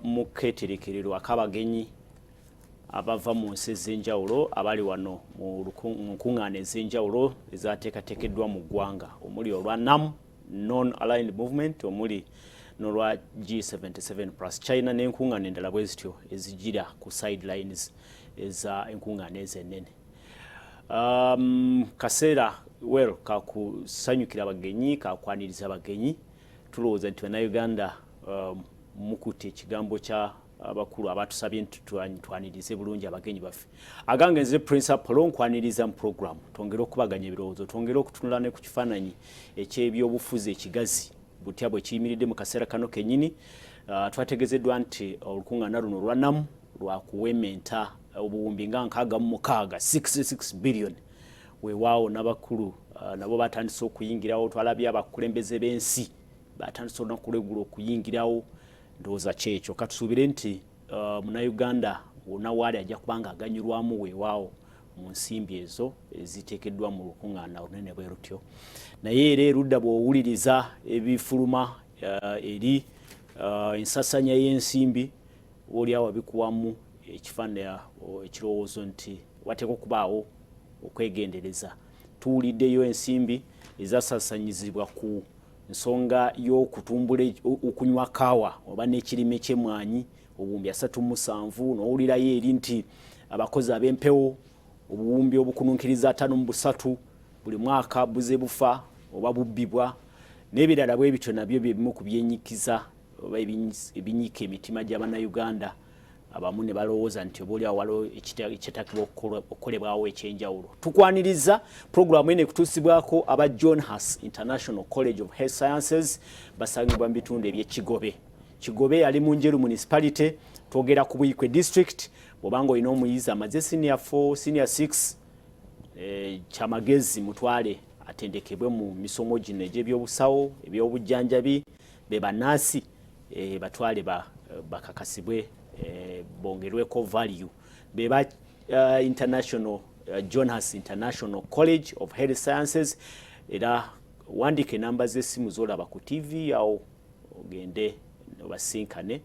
mu keeterekerero akabagenyi abava mu nsi ez'enjawulo abali wano mu nkuŋŋaana ez'enjawulo ezaateekateekeddwa mu ggwanga omuli olwa NAM Non-Aligned Movement omuli n'olwa G77 plus China n'enkuŋŋaana endala bwe zityo ezigira ku sidelines eza enkuŋŋaana ezo ennene. Kaseera kakusanyukira abagenyi kakwaniriza abagenyi tulowooza nti Bannayuganda mukutte ekigambo kya abakulu abatusabye nti twanirize bulungi abagenyi baffe. Agange nze principal nkwaniriza mu program twongere okubaganya ebirowoozo twongere okutunula ne ku kifaananyi eky'ebyobufuzi ekigazi butya bwe kiyimiridde mu kaseera kano kennyini. Twategezeddwa nti olukuŋŋaana luno lwa NAM lwakuwementa obuwumbi nga 66 billion weewaawo n'abakulu nabo batandise okuyingirawo. Twalabye abakulembeze b'ensi batandise okulegula okuyingirawo. Ndowooza kyekyo katusuubire nti Munnayuganda wonna waali ajja kubanga aganyulwamu weewaawo mu nsimbi ezo eziteekeddwa mu lukuŋŋaana olunene bwe lutyo. Naye era erudda bw'owuliriza ebifuluma eri ensasanya y'ensimbi oolyawo bikuwamu ekifaanana ekirowoozo nti wateekwa okubaawo okwegendereza. Tuwuliddeyo ensimbi ezasasanyizibwa ku nsonga y'okutumbula okunywa kaawa oba n'ekirime ky'emmwanyi obuwumbi 37 n'owulirayo eri nti abakozi ab'empewo obuwumbi obukununkiriza 53 buli mwaka buze bufa oba bubbibwa n'ebirala bwe bityo nabyo bimu ku byenyikiza oba ebinyiika emitima gy'Abannayuganda abamu ne balowooza nti obaolyawo waliwo ekyetakibwa okukolebwawo ekyenjawulo. Tukwaniriza puroguramu eno ekutuusibwako aba John Huss International College of Health Sciences basangibwa mu bitundu eby'Kigobe. Kigobe ali mu Njeru Municipality, twogera ku Buyikwe District. Bw'obanga olina omuyizi amaze senior 4, senior 6 kyamagezi mutwale atendekebwe mu misomo gino egy'ebyobusawo ebyobujjanjabi be bannansi batwale bakakasibwe bongerweko value beba International John Huss International College of Health Sciences. Era wandike namba z'essimu z'olaba ku TV awo ogende obasinkane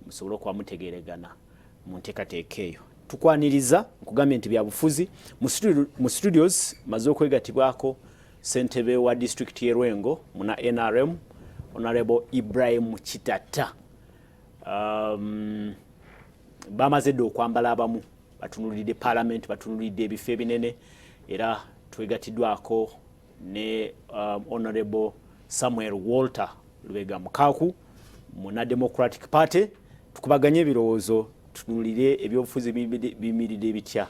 musobole okuba mutegeregana mu nteekateeka eyo. Tukwaniriza nkugambye nti byabufuzi mu studios maze okwegatibwako ssentebe wa district y'e Lwengo muna NRM Honorable Ibrahim Kitata. Bamaze dde okwambala abamu batunulidde parliament batunulidde ebifo ebinene era twegatiddwako ne Honorable Samuel Walter Lubega Mukaku muna Democratic Party tukubaganye ebirowoozo tunulire ebyobufuzi bimiridde bitya.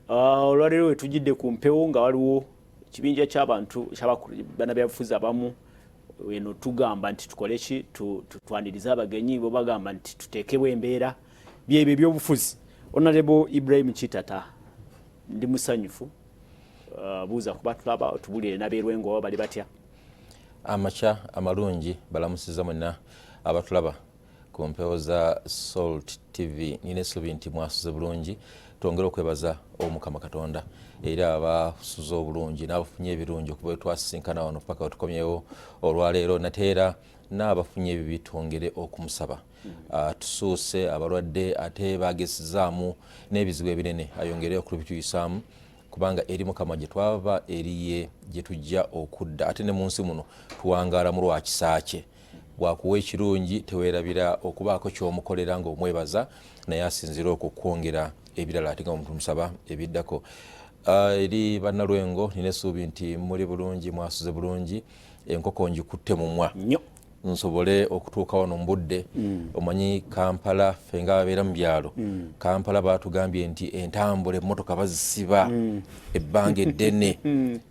Olwaleero wetujidde ku mpewo nga waliwo ekibinja ky'abantu bana byabufuzi abamu weno tugamba nti tukole ki tutwaniriza abagenyi bo bagamba nti tuteekebwe embeera byebyo ebyobufuzi. Honorable Ibrahim Kitata ndi musanyufu buuza kuba tulaba tubulire n'ab'e Lwengo bali batya. Amakya amalungi balamusiza mwenna abatulaba ku mpewo za Salt TV. Nina essuubi nti mwasuze bulungi twongera okwebaza Omukama Katonda era abasuza obulungi n'abafunye ebirungi okuba twasisinkana wano paka wetukomyewo olwaleero nateera n'abafunye ebibi twongere okumusaba. Tusuuse abalwadde ate bagesizaamu n'ebizibu ebinene ayongere okulubituyisaamu kubanga eri Mukama gye twava eriye gye tujja okudda ate ne mu nsi muno tuwangaala mu lwa kisa kye. Bwakuwa ekirungi teweerabira okubaako ky'omukolera ng'omwebaza naye asinzira okukwongera ebirala ate nga mutumusaba ebiddako. Eri Bannalwengo nina essuubi nti muri bulungi mwasuze bulungi enkoko ngikutte mumwa nsobole okutuuka wano mu budde. Omanyi Kampala ffe nga babeera mu byalo Kampala baatugambye nti entambula emmotoka bazisiba ebbanga eddene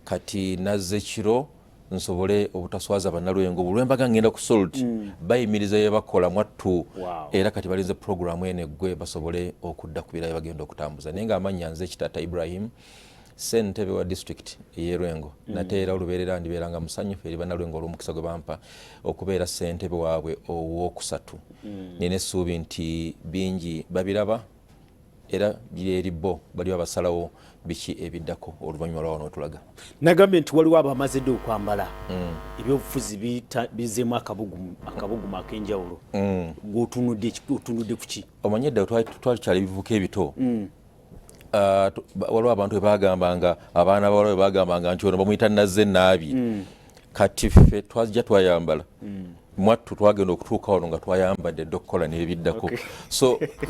kati nazze kiro nsobole obutaswaza Bannalwengo bulwembaga ngenda ku Salt bayimiriza ye bakola mwattu era kati balinze programu ene gwe basobole okudda ku birayi bagenda okutambuza naye ng'amannya nze Kitata Ibrahim ssentebe wa district y'e Lwengo nateera olubeerera ndibeeranga musanyufu eri Bannalwengo olw'omukisa gwe bampa okubeera ssentebe waabwe owookusatu. Nina essuubi nti bingi babiraba era eri bo bali abasalawo biki ebiddako oluvannyuma lwa wano tulaga. Nagambye nti waliwo abamaze dde okwambala ebyobufuzi bizeemu akabuguma ak'enjawulo. G'otunudde ku ki? Omanyi edda twalikyali ebivuka ebito waliwo abantu webagambanga abaana bawala webagambanga nti ono bamuyita nazze naabi kati ffe twajja twayambala mwattu twagenda okutuuka wano nga twayambadde dde okukola n'ebiddako.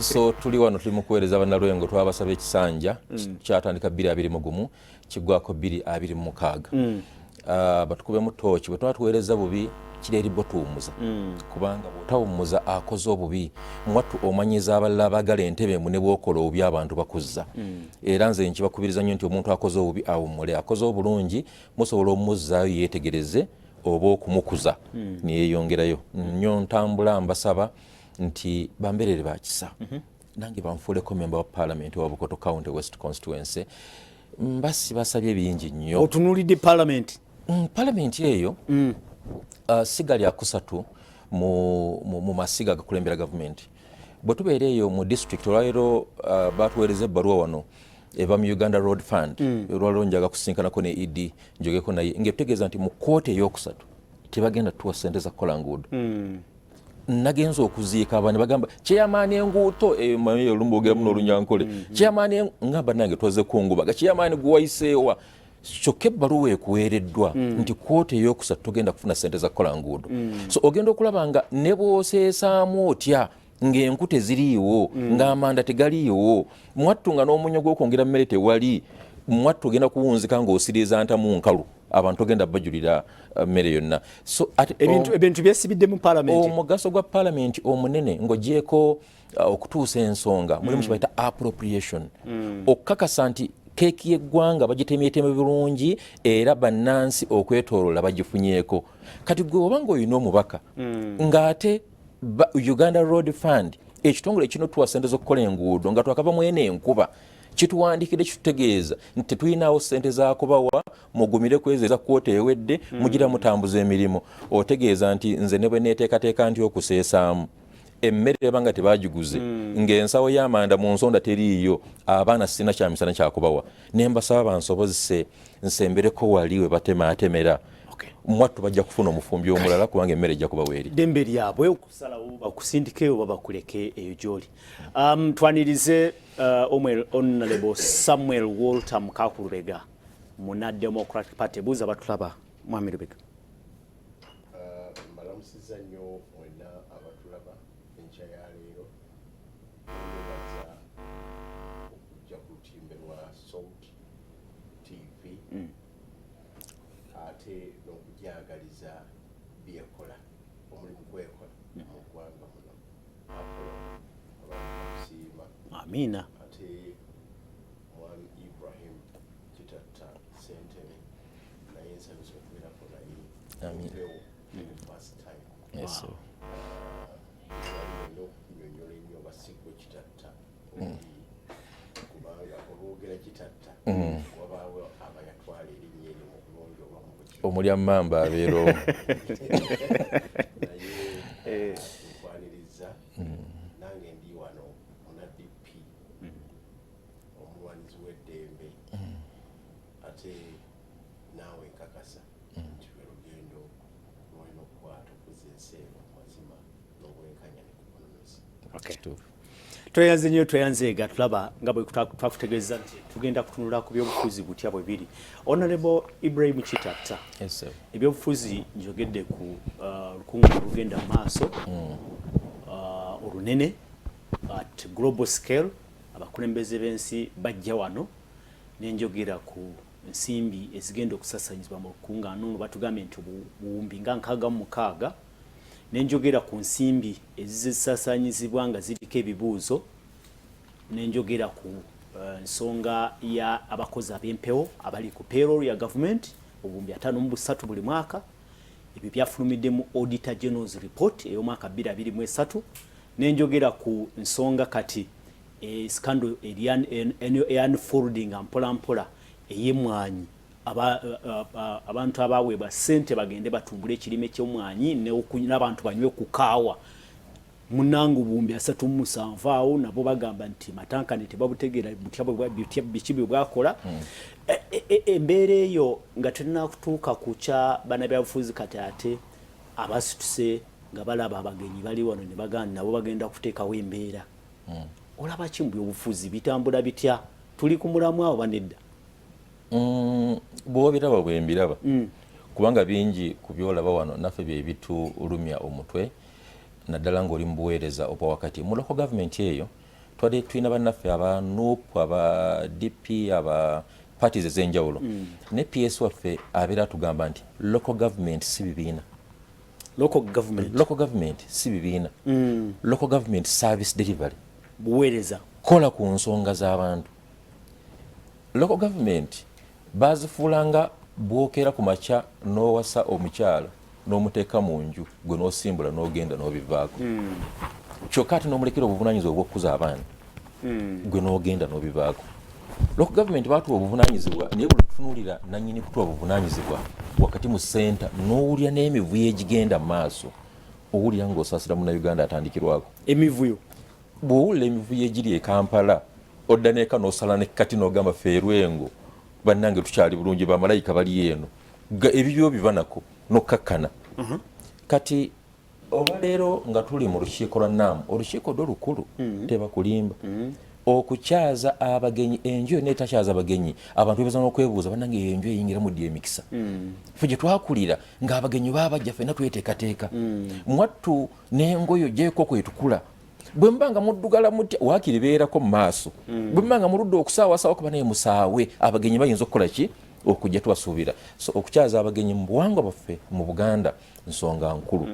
So tuli wano tuli mu kuweereza bannalwengo twabasaba ekisanja kyatandika 221 kiggwako 226 batukubemu tooki bwe twatuweereza bubi kireri bo tuwummuza kubanga bw'otawummuza akoze obubi mwattu omanyiza abalala abagala entebe mu ne bw'okola obubi abantu bakuzza era nze nkibakubiriza nnyo nti omuntu akoze obubi awummule akoze obulungi musobola omuzzaayo yeetegereze oba okumukuza niyeyongerayo. Nnyo ntambula mbasaba nti bambeerere bakisa nange banfuuleko memba wa parliament wa Bukoto County West Constituency basabye bingi nnyo. Otunuulidde parliament? Parliament eyo siga lya kusatu mu masiga agakulembera gavumenti. Bwe tubeera eyo mu district olwaleero batuweereza ebbaluwa wano eva mu Uganda Road Fund olwaleero njaga kusinkanako ne ED njogeko naye ng'etegeeza nti mu kkooti ey'okusatu tebagenda tuwa ssente za kukola nguudo. Nagenza okuziika aba ne bagamba kyeyamaani enguuto olumu boogeramu n'olunyankole kyeyamaani ngamba nange twaze kungubaga kyeyamaani guwayiseewa kyokka ebbaluwa ekuweereddwa nti kkooti ey'okusatu togenda kufuna ssente za kukola nguudo. So ogenda okulaba nga ne bw'oseesaamu otya ng'enkute ziriiwo ng'amanda tegaliiwo mwattu nga n'omunnyo gw'okwongera mmere tewali mwattu ogenda kuwunzika ng'osiriza ntamu nkalu abantu ogenda bajulira mmere yonna. So ebintu byesibidde mu parliament. Omugaso gwa parliament omunene ng'ogyeko okutuusa ensonga mulimu kye bayita appropriation okukakasa nti keeki y'eggwanga bagitemyeteme bulungi era bannansi okwetooloola bagifunyeeko. Kati gwe oba ng'olina omubaka ng'ate Uganda Road Fund ekitongole kino tuwa ssente z'okukola enguudo nga twakava mu eno enkuba kituwandiikidde kitutegeeza nti tetulinawo ssente za kubawa mugumire ku ezo eza kwoota ewedde mugira mutambuza emirimu. Otegeeza nti nze ne bwe neeteekateeka nti okuseesaamu emmere ebanga tebagiguze ng'ensawo y'amanda mu nsonda teriiyo abaana sina kya misana kyakubawa ne mbasaba bansobozese nsembereko wali we batemaatemera mwattu bajja kufuna omufumbi omulala kubanga emmere ejja kubawa eri ddembe lyabwe okusalawo bakusindikeyo oba bakuleke eyo gy'oli. Twanirize Honorable Samuel Walter Mukakulubega muna Democratic Party. Buuza batulaba Mwami Lubega. Mbalamusiza nnyo mwenna abatulaba enkya ya leero nebaza okujja ku lutimbe lwa Salt TV ate n'okujagaliza byekola omulimu gwekola mu ggwanga muno apolo abantu bakusiima Amina. ate mwami Ibrahim kitatta Sentebe naye nsanyusa okubeerako naye mpewo first time. Yes, sir. Walina okunyonyola ennyo basigwe kitatta kubanga olwogera kitatta wabaawo abayatwala erinnya eryo mu bulungi oba mu buki omulya mmamba abeero naye nkwaniriza nange ndi wano muna DP omulwanizi w'eddembe ate naawe nkakasa nti lwe lugendo lwolina okukwata okuza ensi eno mazima n'obwenkanya ne kubononozi. Tweyanze nnyo tweyanzeega tulaba nga bwe twakutegeeza nti tugenda kutunula ku byobufuzi butya bwe biri. Honorable Ibrahim Kitatta, yes, sir. ebyobufuzi njogedde ku lukungu olugenda mu maaso olunene at global scale abakulembeze b'ensi bajja wano nenjogera ku nsimbi ezigenda okusasanyizibwa mu lukungaana ono batugambye nti obuwumbi nga 66 nenjogera ku nsimbi ezisasanyizibwa nga ziriko ebibuuzo nenjogera ku nsonga ya abakozi ab'empewo abali ku payroll ya government obuwumbi 53 buli mwaka. Ebyo byafulumidde mu Auditor General's Report ey'omwaka 2023 nenjogera ku nsonga kati scandal unfolding mpola ey'emmwanyi abantu abaweebwa ssente bagende batumbule ekirime ky'emmwanyi n'abantu banywe ku kaawa munangu bumbi 37 awo nabo bagamba nti matankane tebabutegeera biki bwe bwakola embeera eyo nga tulina kutuuka ku kya bannabyabufuzi kati ate abasituse nga balaba abagenyi bali wano ne bagamba nabo bagenda kuteekawo embeera olaba ki mu byobufuzi bitambula bitya tuli ku mulamu awo banedda bw'obiraba bwe mbiraba kubanga bingi ku byolaba wano naffe bye bitulumya omutwe naddala ng'oli mu buweereza oba wakati mu local government eyo twali tulina bannaffe aba NUP aba DP aba parties ez'enjawulo ne PS waffe abeera atugamba nti local government si bibiina local government si bibiina local government service delivery buweereza kola ku nsonga z'abantu local government bazifuulanga bwokera ku makya n'owasa omukyala n'omuteeka mu nju gwe n'osimbula n'ogenda n'obivaako kyokka ate n'omulekera obuvunaanyizibwa obw'okukuza abaana gwe n'ogenda n'obivaako local government baatuwa obuvunaanyizibwa naye buli tutunuulira nannyini kutuwa obuvunaanyizibwa wakati mu senta n'owulira n'emivuyo egigenda mu maaso owulira ng'osaasira munnayuganda atandikirwako emivuyo bw'owulira emivuyo egiri e Kampala odda n'eka n'osala nekkati n'ogamba feerwengo bannange tukyali bulungi bamalayika bali eno ebibyo biva nako nokkakkana kati oba leero nga tuli mu lukiiko lwa NAM olukiiko ddo lukulu tebakulimba okukyaza abagenyi enju yonna etakyaza abagenyi abantu bebaza n'okwebuuza bannange eyo enju eyingiramu ddi emikisa ffe gye twakulira ng'abagenyi baba bajja ffenna tweteekateeka mwattu n'engoyo gyeko kwetukula bwe mbanga muddugala mutya waakiri beerako mu maaso bwe mbanga muludde okusaawaasaawa kuba naye musaawe abagenyi bayinza okukola ki okujja tubasuubira so okukyaza abagenyi mu buwangwa bwaffe mu Buganda nsonga nkulu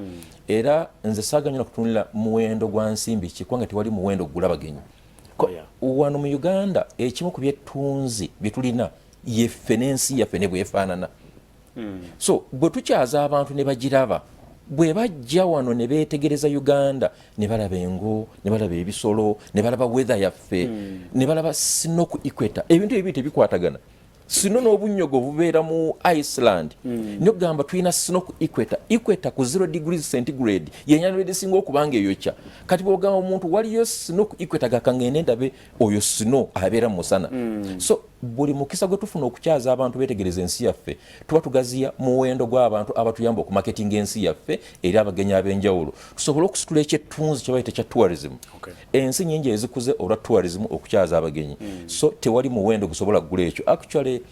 era nze saaganya kutunulira muwendo gwa nsimbi kubanga tewali muwendo gugula bagenyi wano mu Uganda ekimu ku byettunzi bye tulina yeffe n'ensi yaffe ne bwefaanana so bwe tukyaza abantu ne bagiraba bwe bajja wano ne beetegereza Uganda ne balaba engo ne balaba ebisolo ne balaba weather yaffe ne balaba sino ku equator ebintu ebyo tebikwatagana sino n'obunyogo bubeera mu Iceland niyo gamba tulina sino ku equator ku 0 degrees centigrade yenyanja edisinga okubanga eyokya kati bw'ogamba omuntu waliyo sino ku equator gakangende ndabe oyo sino abeera mu musana so buli mukisa gwe tufuna okukyaza abantu beetegereza ensi yaffe tuba tugaziya muwendo gw'abantu abatuyamba okumaketinga ensi yaffe eri abagenyi ab'enjawulo tusobole okusitula ekyettunzi kye bayita kya tourism ensi nyingi ezikuze olwa tourism okukyaza abagenyi so tewali muwendo gusobola kugula ekyo actually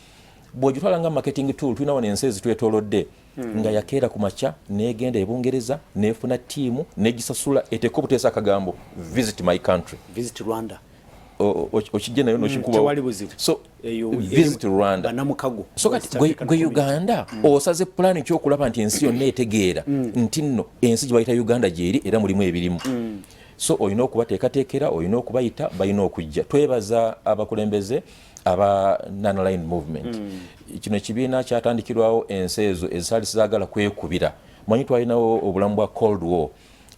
bw'ogitwala nga marketing tool tulina wano ensi ezitwetoolodde nga yakeera ku makya n'egenda e Bungereza n'efuna ttiimu n'egisasula eteeka obuteesa akagambo visit my country visit Rwanda okijja nayo n'okikuba so visit Rwanda so kati gwe Uganda osaze pulaani kyokulaba nti ensi yonna etegeera nti nno ensi gye bayita Uganda gyeri era mulimu ebirimu so olina okubateekateekera olina okubayita balina okujja twebaza abakulembeze aba non-aligned movement kino ekibiina kyatandikirwawo ensi ezo ezisaali sizaagala kwekubira manyi twalinawo obulamu bwa Cold War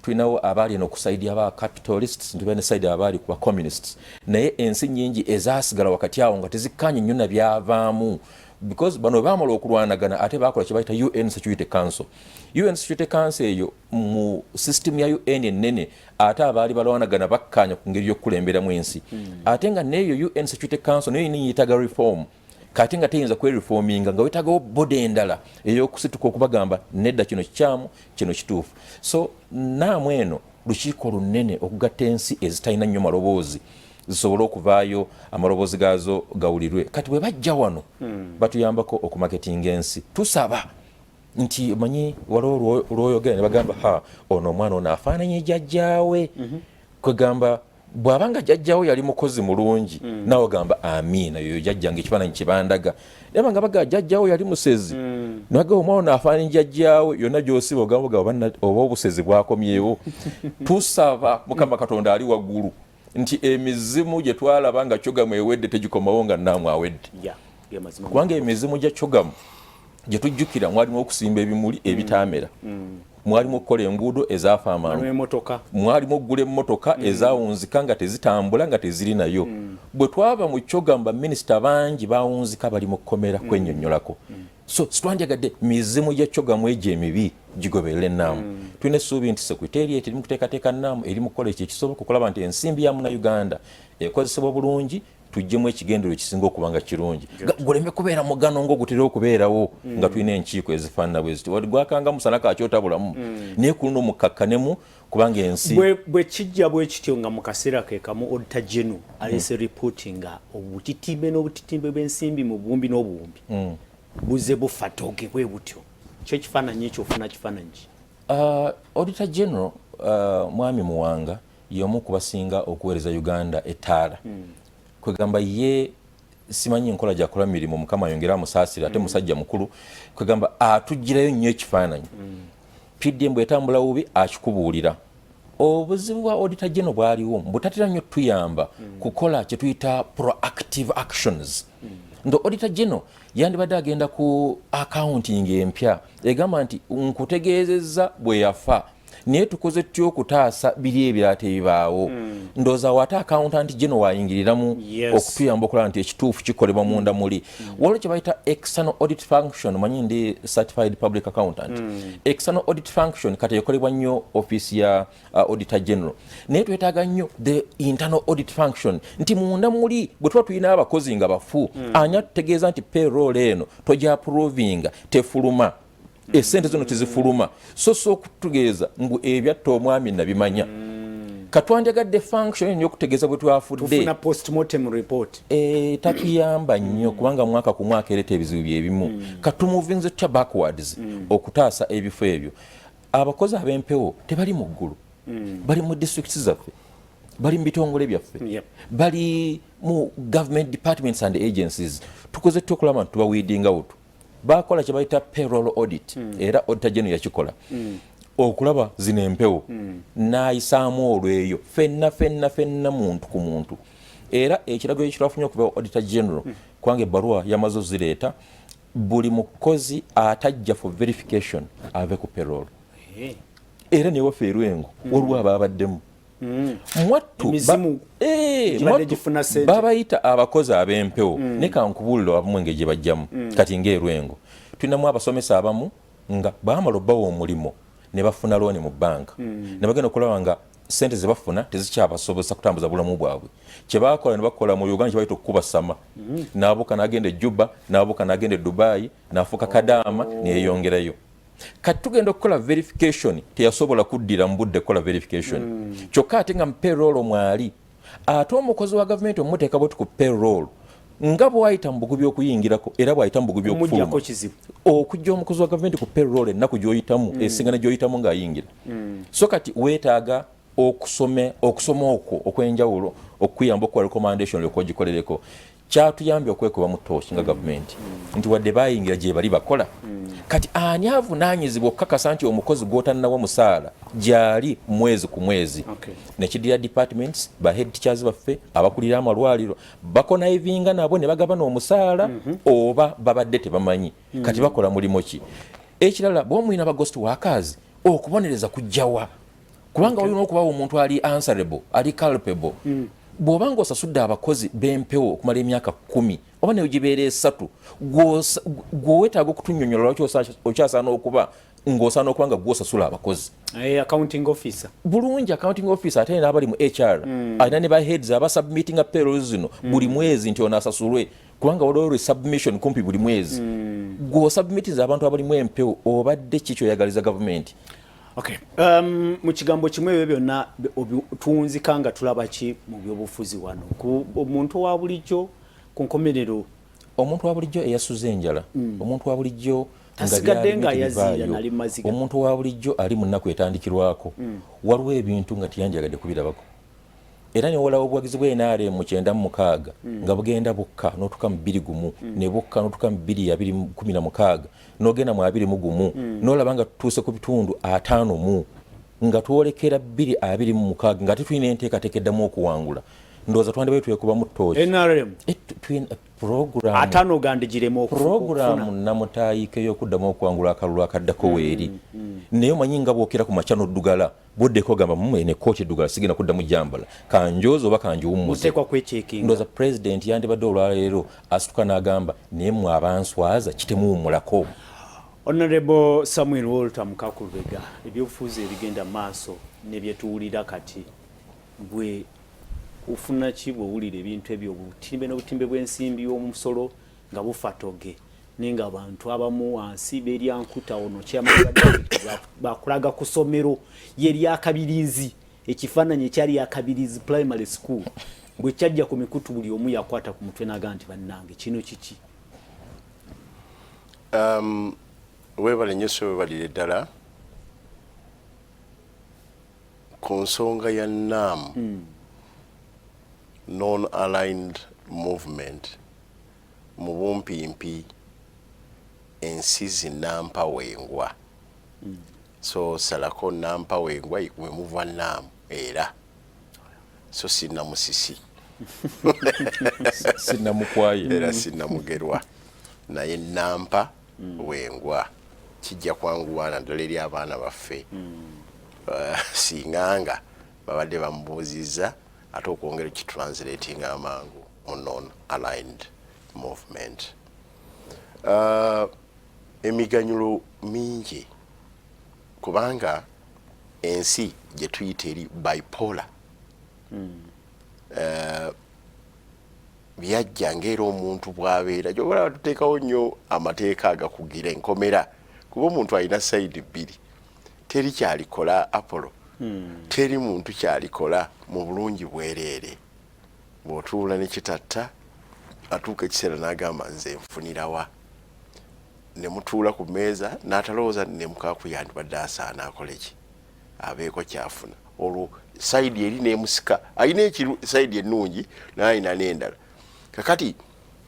tulinawo abaali eno ku saidi aba capitalists ntube ne saidi abaali ku communists naye ensi nyingi ezaasigala wakati awo nga tezikkaanye nnyo na byavaamu because bano baamala okulwanagana ate baakola kye bayita UN Security Council eyo mu system ya UN ennene ate abaali balwanagana bakkaanya ku ngeri y'okukulemberamu ensi ate nga neeyo UN Security Council nayo yitaga reform kati nga teyinza kwereforminga nga wetagawo bode endala ey'okusituka okubagamba nedda kino kikyamu kino kituufu so naamu eno lukiiko lunene okugatta ensi ezitalina nnyo maloboozi zisobole okuvaayo amaloboozi gaazo gawulirwe kati bwe bajja wano batuyambako okumaketinga ensi tusaba nti manyi waliwo lwoyogera ne bagamba ono omwana ono afaananye jjajjaawe kwegamba bw'abanga jjajjaawe yali mukozi mulungi nawe gamba amiina yoyo jjajjange ekifaananyi kibandaga yaba nga baga jjajjaawe yali musezi naga omwana afaananye jjajjaawe yonna gy'osiba ogamba oba obusezi bwakomyewo tusaba Mukama Katonda ali waggulu nti emizimu gye twalaba nga Kyogamu ewedde tegikomawo nga Naamu awedde kubanga emizimu gya Kyogamu gye tujjukira mwalimu okusimba ebimuli ebitaamera mwalimu okukola enguudo ezaafa amangu mwalimu okugula emmotoka ezaawunzika nga tezitambula nga teziri nayo bwe twaba mu Kyogamu baminisita bangi baawunzika bali mu kkomera kwennyonnyolako so sitwandyagadde mizimu gy'ekyogamu egyo emibi gigoberera ennaamu tulina essuubi nti secretariat eri mu kuteekateeka nnaamu eri mu kukola ekyo ekisoboka okulaba nti ensimbi ya munnayuganda ekozesebwa bulungi tuggyemu ekigendero ekisinga okuba nga kirungi guleme kubeera mugano ng'ogutera okubeerawo nga tulina enkiiko ezifaanana bwe ziti wali gwakanga musana kakyotabulamu naye kulina omukkakkanemu kubanga ensi bwe kijja bwe kityo nga mu kaseera ke kamu auditor general alese ripooti nga obutitimbe n'obutitimbe bw'ensimbi mu buwumbi n'obuwumbi buze bufa toge bwe butyo kyo ekifaananyi ekyo ofuna kifaananyi ki? Auditor General mwami Muwanga y'omu kubasinga okuweereza Uganda ettaala kwegamba ye simanyi nkola gyakola mirimu mukama yongera amusaasira ate musajja mukulu kwegamba atugirayo nnyo ekifaananyi PDM bwetambula bubi akikubuulira obuzibu bwa Auditor General bwaliwo butatera nnyo tuyamba kukola kye tuyita proactive actions ndo Auditor General yandibadde agenda ku accounting empya egamba nti nkutegeezezza bwe yafa naye tukoze tutya okutaasa biri ebirate ebibaawo ndooza wate accountant general wayingiriramu okutuyamba okulaba nti ekituufu kikolebwa munda muli waliwo kye bayita external audit function manyi ndi certified public accountant external audit function kati ekolebwa nnyo office ya auditor general naye twetaaga nnyo the internal audit function nti munda muli bwe tuba tulina abakozi nga bafu anya tutegeeza nti payroll eno togyapprovinga tefuluma esente zino tezifuluma so okutugeeza ngu ebyatta omwami nabimanya katwandyagadde function y'okutegeeza bwe twafudde tufuna postmortem report tatuyamba nnyo kubanga mwaka ku mwaka ereeta ebizibu byebimu katumuvinze tutya backwards okutaasa ebifo ebyo abakozi ab'empewo tebali mu ggulu bali mu districts zaffe bali mu bitongole byaffe bali mu government departments and agencies tukoze tutya okulaba nti tubaweedinga wutu bakola kye bayita payroll audit era Auditor General yakikola okulaba zino empewo n'ayisaamu olweyo fenna muntu ku muntu era ekiragiro ekirafunye okuva Auditor General kubanga ebbaluwa yamaze ozireeta buli mukozi atajja for verification ave ku payroll era ne waffe erwengo waliwo ababaddemu mwattu babayita abakozi ab'empewo ne kankubuulira abamu engeri gye bajjamu kati ng'erwengo tulinamu abasomesa abamu nga baamala obbawa omulimo ne bafuna looni mu banka ne bagenda okulaba nga sente ze bafuna tezikyabasobozesa kutambuza bulamu bwabwe kye baakola ne bakola mu Uganda kye bayita okukuba sama n'abuuka n'agenda e Juba n'abuuka n'agenda e Dubai n'afuuka Kadaama neyeyongerayo kati tugenda okukola verification teyasobola kuddira mu budde kukola verification kyokka ate nga mu payroll mwali ate omukozi wa gavumenti omuteeka bwetu ku payroll nga bw'ayita mu bugubi okuyingirako era bw'ayita mu bugubi okufuluma okujja omukozi wa gavumenti ku payroll ennaku gy'oyitamu esingana gy'oyitamu ng'ayingira so kati weetaaga okusoma okwo okw'enjawulo okuyamba okuwa recommendation lyokuba gikolereko kyatuyambye okwekuba mu ttooki nga gavumenti nti wadde baayingira gye bali bakola kati ani avunaanyizibwa okukakasa nti omukozi gw'otannawa musaala gyali mwezi ku mwezi nekidira departments ba head teachers baffe abakulira amalwaliro bakonayivinga nabo ne bagabana omusaala oba babadde tebamanyi kati bakola mulimo ki ekirala bw'omulina ba ghost workers okubonereza kujjawa kubanga olina okubawo omuntu ali answerable ali culpable bw'obanga osasudde abakozi b'empewo okumala emyaka 10 oba ne gibeera 3 gw'owetaaga okutunnyonnyola lwaki okyasaana okuba ng'osaana okuba nga gw'osasula abakozi accounting officer bulungi accounting officer ate n'abali mu HR alina ne ba heads abasubmittinga payroll zino buli mwezi nti ono asasulwe kubanga waliwo submission kumpi buli mwezi gw'osubmitiza abantu abalimu empewo obadde ki kyoyagaliza gavumenti mu kigambo kimwe ebyo byonna tuwunzika nga tulaba ki mu byobufuzi wano omuntu wa bulijjo ku nkomerero omuntu wa bulijjo eyasuza enjala omuntu wa bulijjo tasigadde nga yaziira nali maziga omuntu wa bulijjo ali mu nnaku etandikirwako waliwo ebintu nga tiyanjagadde kubirabako era ne wolawo obuwagizi bw'enaare mu 96 nga bugenda bukka n'otuka mu 21 ne bukka n'otuka mu 2016 n'ogenda mu 21 n'olaba nga tutuuse ku bitundu 5 nga twolekera 2026 nga tetulina enteekateeka eddamu okuwangula ndoza twandibwe tuyekuba mu tochi NRM program atano gandigiremo program namutayike yokuddamu okwangula akalulu akaddako weeri naye omanyi nga bwokera ku makya n'oddugala buddeko gamba mumwene kochi eddugala sigenda kuddamu jambala kanjoza oba kanjiwummuze ndoza president yandibadde olwaleero asituka n'agamba naye mmwe abanswaza kitemuwummulako. Honorable Samuel Walter Mukakulubega, ebyobufuzi ebigenda maaso nebyetuwulira kati bwe ufuna ki bwowulira ebintu ebyo obutimbe n'obutimbe bw'ensimbi y'omusolo nga bufatoge nenga abantu abamu wansi beryankuta ono kyamaga bakulaga ku ssomero yeryakabirizi ekifaananyi ekyali yakabirizi primary school bwe kyajja ku mikutu buli omu yakwata ku mutwe naga nti bannange kino kiki. Webale nnyo so webalire ddala ku nsonga ya NAM non-aligned movement mu bumpimpi ensi zinampawengwa so salako nampawengwa we muva NAM era so sinamusisi sinamukwaye era sinamugerwa naye nampa wengwa kijja kwanguwana ddala eri abaana baffe singanga babadde bamubuuziza ate okwongera kitranslating amangu mu non-aligned movement. Emiganyulo mingi kubanga ensi gye tuyita eri bipolar byajja ng'era omuntu bw'abeera gyobala tuteekawo nnyo amateeka agakugira enkomera kuba omuntu alina sayidi bbiri teri kyalikola Apollo teri muntu kyalikola mu bulungi bwereere bw'otuula ne kitatta atuuka ekiseera n'agamba nze nfunirawa ne mutuula ku mmeeza n'atalowooza ne mukaaku yandibadde asaana akole ki abeeko kyafuna olwo sayidi eri n'emusika alina sayidi ennungi n'alina n'endala kakati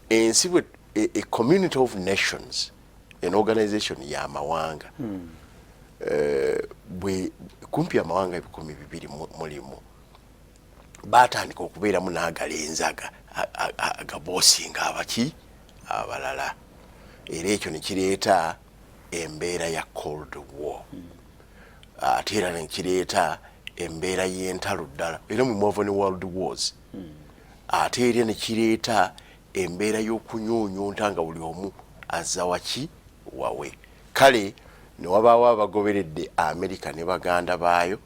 ensi bwe a community of nations an organization y'amawanga bwe kumpi amawanga 200 mulimu batandika okubeeramu n'agalenzi agaboosinga abaki abalala era ekyo ne kireeta embeera ya cold war ate era ne kireeta embeera y'entalo ddala era mu more than world wars ate era ne kireeta embeera y'okunyuunyunta nga buli omu azza waki wawe kale ne wabaawo abagoberedde America ne baganda baayo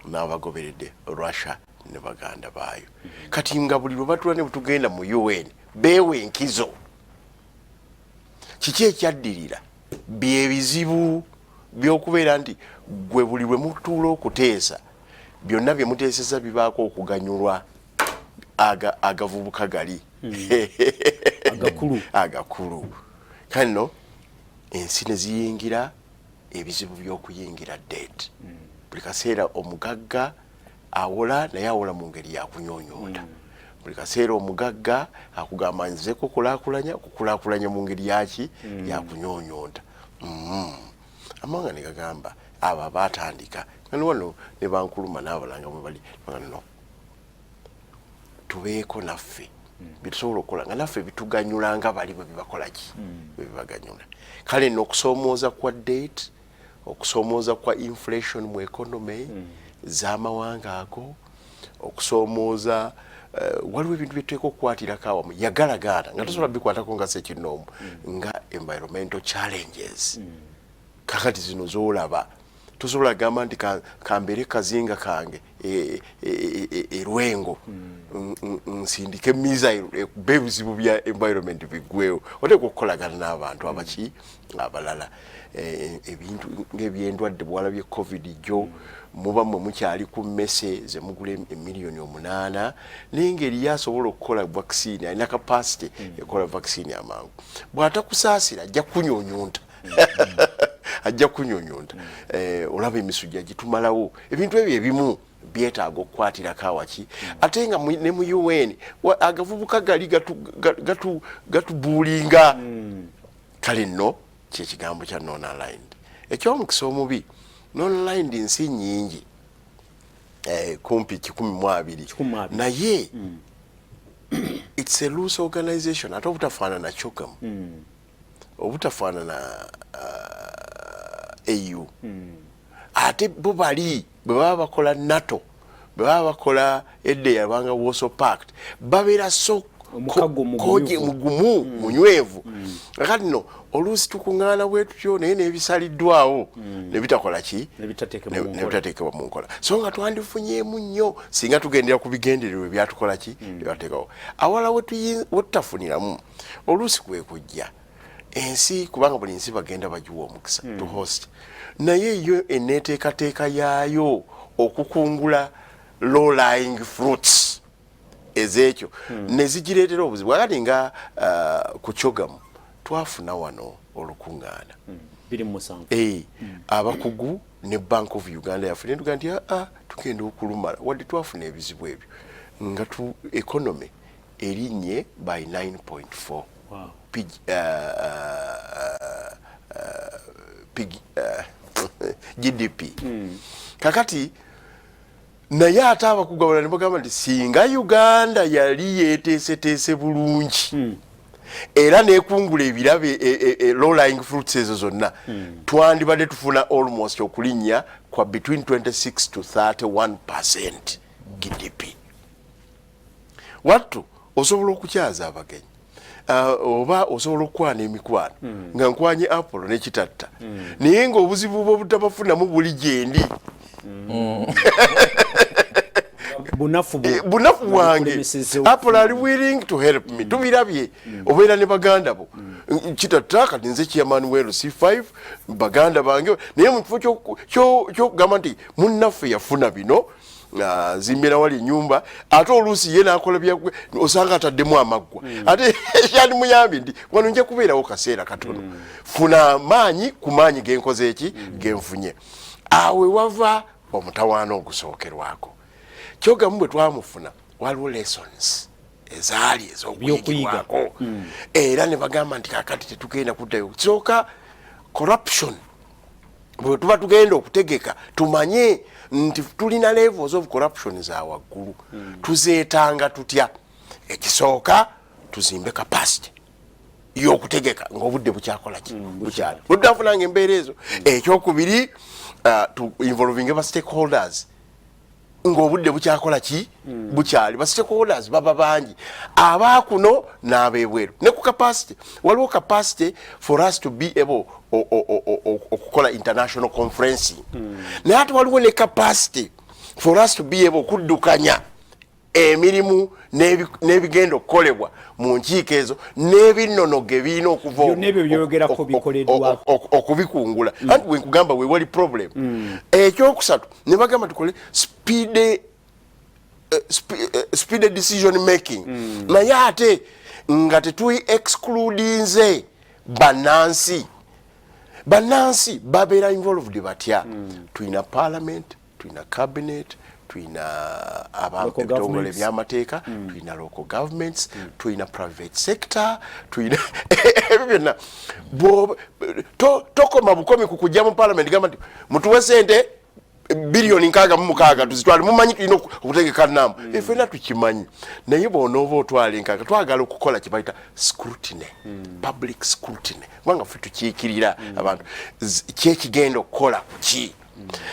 n'abagoberedde Russia ne baganda baayo kati nga buli lwe batula ne butugenda mu UN beewe enkizo kiki ekyaddirira byebizibu by'okubeera nti gwe buli lwe mutuula okuteesa byonna bye muteeseza bibaako okuganyulwa agavubuka gali agakulu kano ensi ne ziyingira ebizibu by'okuyingira debt buli kaseera omugagga awola naye awola mu ngeri yakunyonyonda buli kaseera omugagga akugamba nze kukulaakulanya mu ngeri yaki yakunyonyonda amawanga ne gagamba abo batandika nga wano ne bankuluma n'abalanga bwe bali no tubeeko naffe bitusobola okukola nga naffe bituganyula nga bali bwe bibakola ki bwe bibaganyula kale n'okusoomooza kwa debt okusoomooza kwa inflation mu economy z'amawanga ago okusoomooza waliwo ebintu byetuteeka okukwatirako awamu yagalagaana nga tosobola bikwatako nga sekinoomu nga environmental challenges kakati zino z'olaba tosobola gamba nti kambeere kazinga kange erwengo nsindike missile ekube ebizibu bya environment biggwewo oteeka okukolagana n'abantu abaki abalala ebintu ng'ebyendwadde bwalabye covid jo muba mwe mukyali ku mmese ze mugula $8,000,000 n'engeri yasobola okukola vaccine alina capacity ekola vaccine amangu bw'atakusaasira ajja kunyonyonta ajja kunyonyonta olaba emisujja gitumalawo ebintu ebyo ebimu byetaaga okukwatirako awaki ate nga ne mu UN agavubuka gali gatubuulinga kale nno kyekigambo kya non-aligned ekyomukisa omubi non-aligned nsi nyingi kumpi 12 naye it's a loose organization ate obutafaanana kyogamu obutafaanana AU ate bo bali bwe baba bakola NATO bwe baba bakola edda yabanga Warsaw Pact babeera so mugumu munywevu kakati no oluusi tukuŋŋaana bwetutyo naye n'ebisaliddwawo ne bitakola ki ne bitateekebwa mu nkola so nga twandifunyeemu nnyo singa tugendera ku bigendererwa ebyatukola ki ebyateekawo awala we tutafuniramu oluusi kwekujja ensi kubanga buli nsi bagenda bagiwa omukisa to host naye yo eneeteekateeka yaayo okukungula low lying fruits ezekyo nezigireetera obuzibu akati nga ku kyogamu twafuna wano olukuŋŋaana abakugu ne Bank of Uganda yafuna tuga nti tugenda okulumala wadde twafuna ebizibu ebyo nga economy erinnye by 9.4 GDP kakati naye ate abakugu abalala ne bagamba nti singa Uganda yali yeeteeseteese bulungi era nekungula ebirabe low lying fruits ezo zonna twandibadde tufuna almost okulinnya kwa between 26 to 31% GDP wattu osobola okukyaza abagenyi oba osobola okukwana emikwano nga nkwanye Apollo nekitatta naye ng'obuzibu bwo butabafunamu buli gyendi bunafu wange Apollo ali willing to help me tubirabye obeera ne baganda bo kitatta kati nze chairman we C5 baganda bange naye mu kifo kyokugamba nti munnaffe yafuna bino zimbira wali nyumba ate oluusi ye nakola byakwe osanga ataddemu amaggwa ate yali muyambi nti wano nja kubeerawo kaseera katono funa maanyi ku maanyi genkoze eki genfunye awe wava omutawaana ogusookerwako kyogamu bwe twamufuna waliwo lessons ezaali ez'okuyigirwako era ne bagamba nti kakati tetugenda kuddayo kisooka corruption bwe tuba tugenda okutegeka tumanye nti tulina levels of corruption za waggulu tuzeetanga tutya ekisooka tuzimbe capacity y'okutegeka ng'obudde bukyakola ki bukyali bwe tutafunanga embeera ezo ekyokubiri to involving ba stakeholders ng'obudde bukyakola ki bukyali ba stakeholders baba bangi abaakuno n'abeebweru ne ku capacity waliwo capacity for us to be able okukola international conferencing naye ate waliwo ne capacity for us to be able okuddukanya emirimu n'ebigenda okukolebwa mu nkiiko ezo n'ebinnonoge birina okuva okubikungula anti bwe nkugamba we wali problem ekyokusatu ne bagamba tukole speed decision making naye ate nga tetuyi excludinze bannansi babeera involved batya tuyina parliament tuyina cabinet tuyina ebitongole by'amateeka tuyina local governments tuyina private sector tuyina ebyo byonna tokoma bukomi ku kujja mu parliament gamba nti mutuwe sente bilioni 66 tuzitwale mumanyi tulina okutegeka namu effena tukimanyi naye bw'onooba otwala enkaaga twagala okukola kye bayita scrutiny public scrutiny kubanga ffe tukiikirira abantu kyekigenda okukola kuki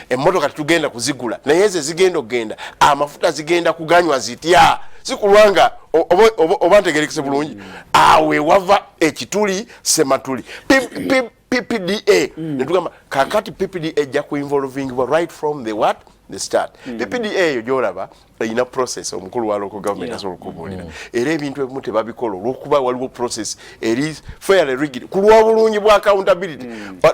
emmotoka tetugenda kuzigula naye ze zigenda okugenda amafuta zigenda kuganywa zitya sikulwanga oba ntegerekese bulungi awe wava ekituli sematuli PPDA netugamba kakati PPDA ejja ku involving right from the start PPDA eyo gyolaba ina process omukulu wa local government asobola okubuulira era ebintu ebimu tebabikola olwokuba waliwo process eri fairly rigid ku lw'obulungi bwa accountability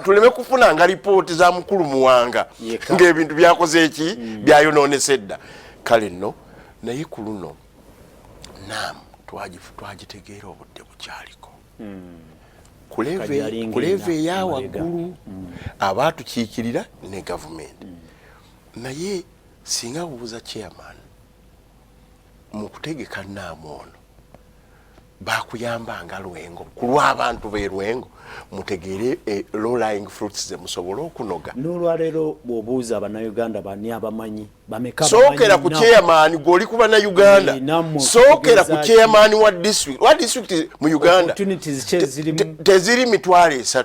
tuleme kufuna nga lipooti za mukulu muwanga ng'ebintu byakoze eki byayonoonesa edda kale nno naye ku luno nam twagitegeera obudde bukyaliko kuleve eya waggulu abaatukiikirira ne gavumenti naye singa buuza chairman mu kutegeka naamu ono bakuyambanga Lwengo kulwa abantu be Lwengo mutegere low lying fruits ze musobolo okunoga n'olwaleero bw'obuuza Abannayuganda bani abamanyi bameka sookera ku chairman gw'oli ku Bannayuganda sookera ku chairman wa district mu Uganda teziri mitwalo 3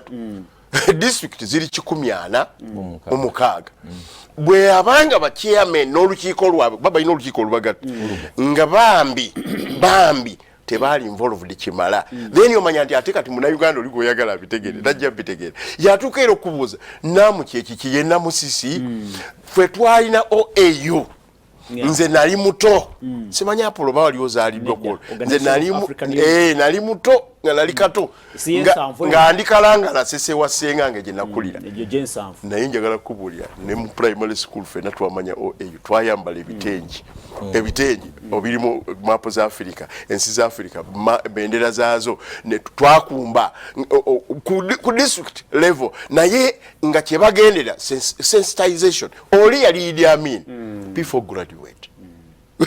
district ziri 146 bwe abanga ba chairman n'olukiiko lwabwe baba ino olukiiko lubagatta nga bambi tebali involved kimala then yomanya nti ate kati muna Uganda oli goyagala bitegere tajja bitegere yatukeera okubuuza namu kyeki yenna musisi fwe twalina OAU nze nali muto simanya Apollo bawali ozaliddwa ko nze nali muto nga nali kato nga ndikalangala sese wasenga nge nakulira naye njagala kubuulira ne mu primary school fena twamanya OAU twayambala ebitengi obirimu mapo za Africa ensi za Africa bendera zaazo ne twakumba ku district level naye nga kyebagendera sensitization oli yali Idi Amin before graduate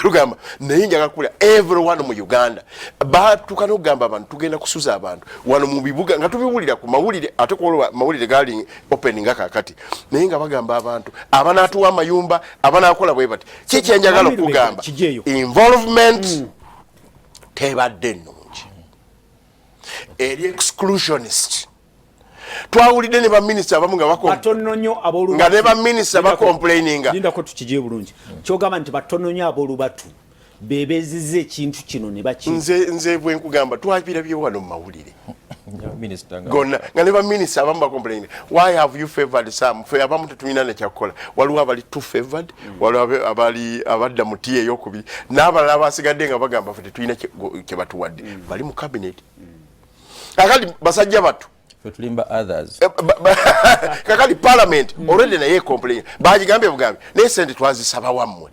Rugamba naye njagala kukulira everyone mu Uganda batuka n'okugamba abantu tugenda kusuza abantu wano mu bibuga nga tubiwulira ku mawulire ate ko mawulire gali opening akakati naye nga bagamba abantu abanatuwa amayumba abanakola bwe bati kiki njagala okugamba involvement tebadde nnungi eri exclusionist twawulidde ne ba minister abamu nga batononyo abolu nga ne ba minister ba complaininga linda ko tukije bulungi kyogamba nti batononyo abolu batu bebezize ekintu kino ne baki nze bwe nkugamba twapira bye wano mu mawulire minister gonna nga ne ba minister abamu ba complaining why have you favored some fe abamu tetulina ne kyakola waliwo abali too favored waliwo abadda mu tiye yokubiri n'abalala abasigadde nga bagamba fe tetulina kye batuwadde bali mu cabinet akali basajja batu tulimba others kakali parliament already na ye complain bajigambe bugambe ne sente twazisaba wammwe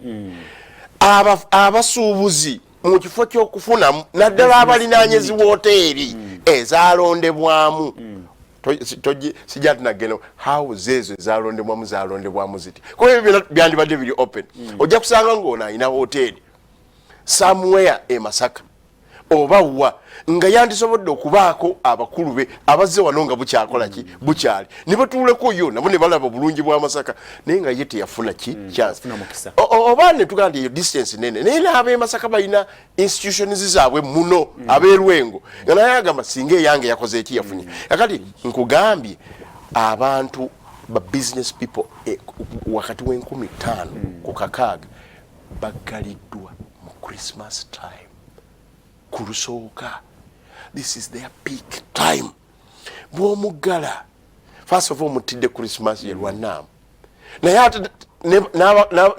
abasuubuzi mu kifo ky'okufuna naddala abalinanyezi woteri ezalondebwamu sijja tunagenda how zezo zalondebwamu ziti ko ebyo byandibadde biri open ojja kusanga ng'ona alina hoteri somewhere e Masaka oba wa nga yandisobodde okubaako abakulu be abazze wano nga bukyakola ki bukyali nibo tuuleko yo nabo ne balaba bulungi bwa Masaka naye nga ye teyafuna ki chance oba ne tugamba nti distance nene naye n'ab'e Masaka balina institutions zaabwe muno ab'Elwengo nga naye agamba singa eyange yakoze eki yafunye kakati nkugambye abantu ba business people wakati w'15 ku kakaaga bagaliddwa mu Christmas time kulusooka this is their peak time bw'omuggala first of all mutidde Christmas ye lwannaamu naye ate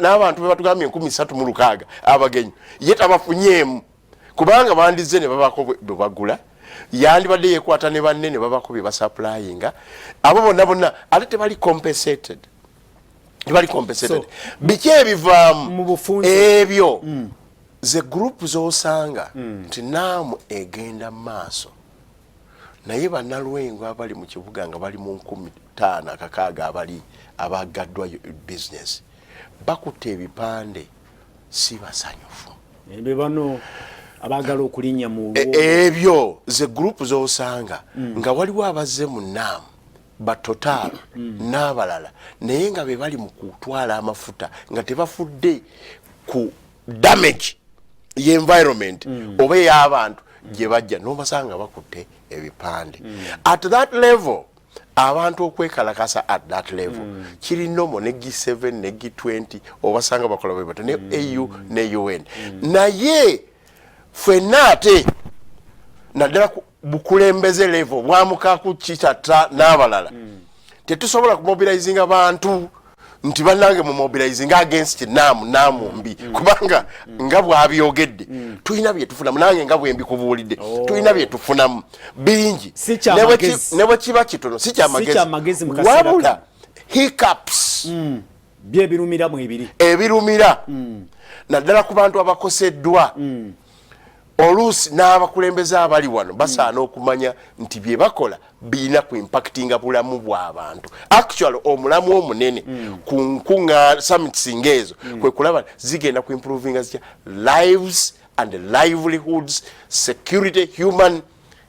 n'abantu be batugambye 36 abagenyi ye tabafunyeemu kubanga bandizze ne babako bwe bagula yandibadde yeekwata ne banne ne babako bye basupplyinga abo bonna ate tebali compensated biki ebivaamu ebyo ze group zosanga nti naamu egenda maaso naye bannalwengo abali mu kibuga nga bali mu 15 akakaaga abali abagaddwa business bakutte ebipande si basanyufu ebyo bano abagala okulinnya mu ebyo ze group zosanga nga waliwo abazze mu naamu batotalo n'abalala naye nga be bali mu kutwala amafuta nga tebafudde ku damage ye environment oba y'abantu gye bajja n'obasanga bakutte ebipande at that level abantu okwekalakasa at that level kiri nomo ne G7 ne G20 obasanga bakola bwe bato ne AU ne UN naye ffenna ate naddala bukulembeze level bwamuka ku kitata n'abalala tetusobola kumobilizing abantu nti bannange mu mobilizing against naamu mbi kubanga nga bwabyogedde tulina bye tufunamu nange nga bwe mbikubuulidde tulina bye tufunamu bingi ne bwe kiba kitono si kyamagezi wabula hiccups byebirumira ebirumira naddala ku bantu abakoseddwa oluusi n'abakulembeze abali wano basaana okumanya nti bye bakola birina ku impactinga bulamu bw'abantu actually omulamu omunene ku nkunga summits ng'ezo kwe kulaba zigenda ku improvinga zitya lives and livelihoods, security,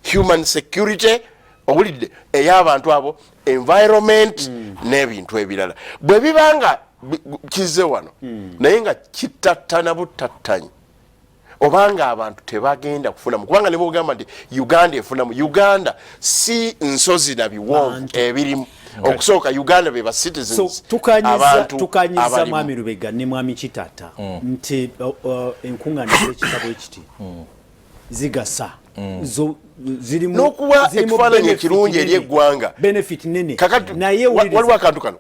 human security, owulidde ey'abantu abo, environment n'ebintu ebirala. Bwe bibanga kizze wano naye nga kitattana butattanyi obanga abantu tebagenda kufunamu kubanga ne bogamba nti Uganda efunamu. Uganda si nsozi na biwonvu ebirimu. Okusooka Uganda be ba citizens. Tukanyiza Mwami Lubega ne Mwami Kitata nti enkungaana z'ekitabo ekiti zigasa zirimu n'okuba ekifaananyi ekirungi eri eggwanga benefit nene. Naye waliwo akantu kano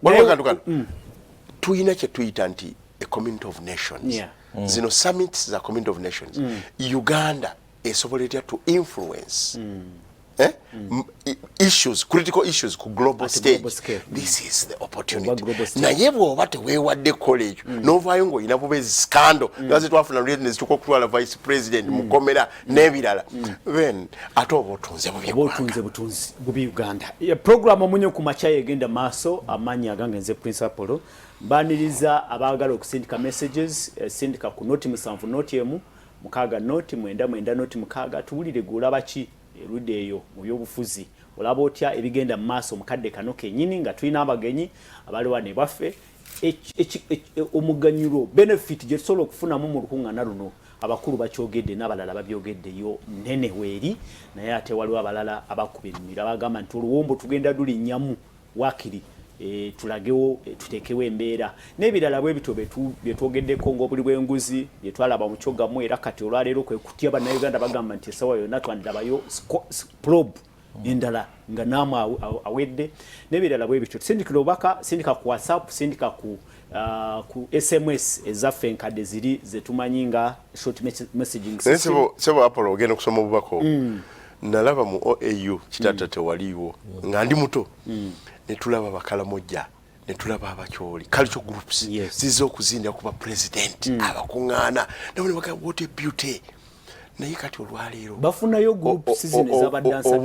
tuyina kye tuyita nti a community of nations. Zino summits za community of nations. Uganda esobola to influence issues, critical issues ku global stage. This is the opportunity. Naye bw'oba teweewadde college n'ovaayo ng'olina bubeezi scandal ngaze twafuna readiness tukokutwala vice president mukomera n'ebirala then ate oba otunze bubi Uganda. Program Omunnyo ku makya egenda maaso amanyi agange nze principal mbaniriza abaagala okusindika messages sindika ku noti 7 noti emu 6 noti 9 noti 6 tuwulire gulaba ki erudde eyo mu byobufuzi olaba otya ebigenda mu maaso mukadde kano kennyini nga tulina abagenyi abali wane baffe omuganyulo benefit gye tusobola okufunamu mu lukuŋŋaana luno abakulu bakyogedde n'abalala babyogeddeyo nene weeri naye ate waliwo abalala abakuba ennimiro abagamba nti oluwombo tugenda lulinnyamu waakiri tulagewo tutekewo embeera n'ebirala bwe bito bye twogeddeko ng'obuli bw'enguzi bye twalaba mu kyogamu era kati olwaleero kwe kutya bannayuganda bagamba nti esawa yonna twandirabayo probe endala nga naamu awedde n'ebirala bwe bityo tusindikira obubaka sindika ku WhatsApp sindika ku SMS ezaffe enkadde ziri zetumanyi nga short messaging system. Sebo Apollo ogenda okusoma obubaka nalaba mu OAU kitata tewaliiwo nga ndi muto netulaba Bakalamojja netulaba abakyoli cultural groups zizo okuzinda kuba president abakuŋŋaana nabone baka what a beauty naye kati olwaleero bafunayo groups zino ez'abadansa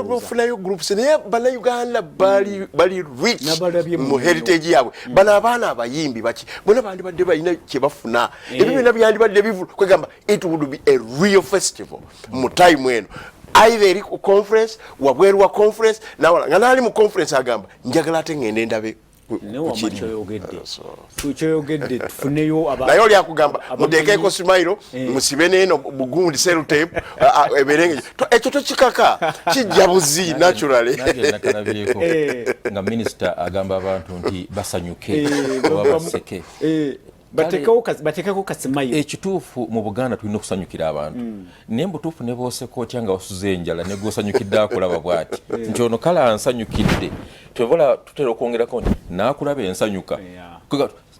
bafunayo groups naye bannayuganda bali rich mu heritage yaabwe bano abaana abayimbi baki bona bandibadde balina kye bafuna ebyo byonna byandibadde bivulu kwegamba it would be a real festival mu time eno either eri ku conference wabweru wa conference nawala nga nali mu conference agamba njagala ate ngende ndabe kyoyogedde tufuneyo naye oli akugamba muteekeko simairo musibe neeno bugundi selutape eberenge ekyo tokikaka kijja buzi naturally nga minisita agamba abantu nti basanyuke oba baseke batekeko kasimayo ekituufu mu Buganda tulina okusanyukira abantu naye mbutuufu ne booseko otya nga wasuze enjala ne gwosanyukidde akulaba bw'ati nti ono kale ansanyukidde tebola tutera okwongerako nti naakulaba ensanyuka